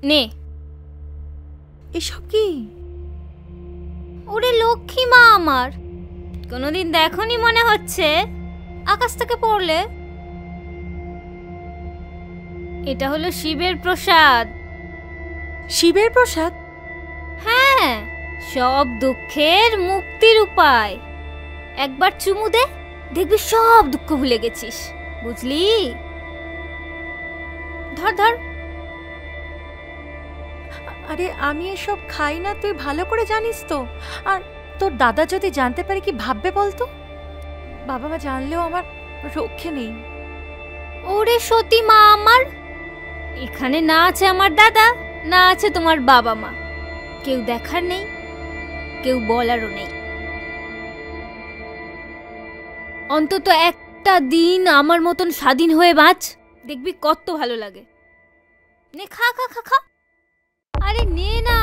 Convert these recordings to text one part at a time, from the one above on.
নে। এসব কি? ওরে লক্ষ্মী মা আমার, কোনোদিন দেখনি মনে হচ্ছে, আকাশ থেকে পড়লে। এটা হলো শিবের প্রসাদ। শিবের প্রসাদ? হ্যাঁ, সব দুঃখের মুক্তির উপায়। একবার চুমু দে, দেখবি সব দুঃখ ভুলে গেছিস, বুঝলি? ধর ধর। আরে আমি এসব খাই না, তুই ভালো করে জানিস তো। আর তোর দাদা যদি জানতে পারে কি ভাববে বলতো? বাবা মা জানলেও আমার রক্ষে নেই। ওরে সতী মা আমার, এখানে না আছে আমার দাদা, না আছে তোমার বাবা মা, কেউ দেখার নেই, কেউ বলারও নেই। অন্তত একটা দিন আমার মতন স্বাধীন হয়ে বাঁচ, দেখবি কত ভালো লাগে। নে খা খা খা খা, আরে নে না।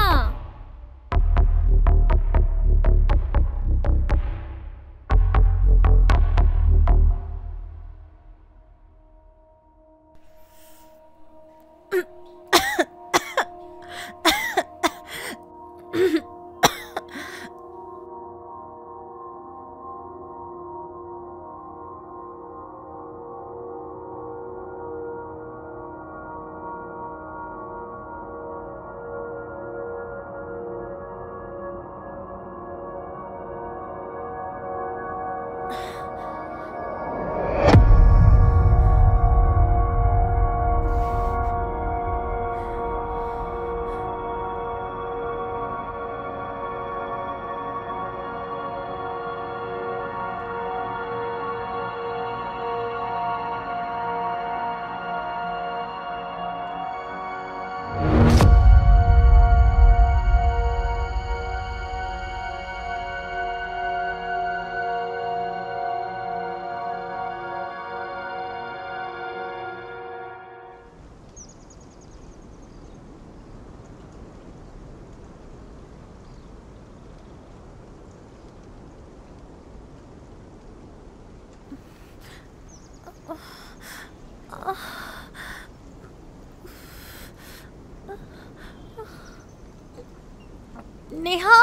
নেহা,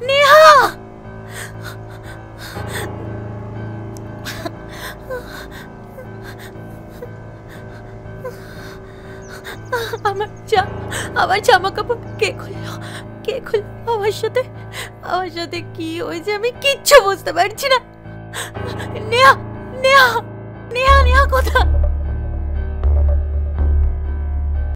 নেহা, আমার জামা কাপড় কে খুললো? কে খুললো আমার সাথে? আমার সাথে কি হয়েছে আমি কিচ্ছু বুঝতে পারছি না। নেহা, নেহা, নেহা, নেহা কোথায়?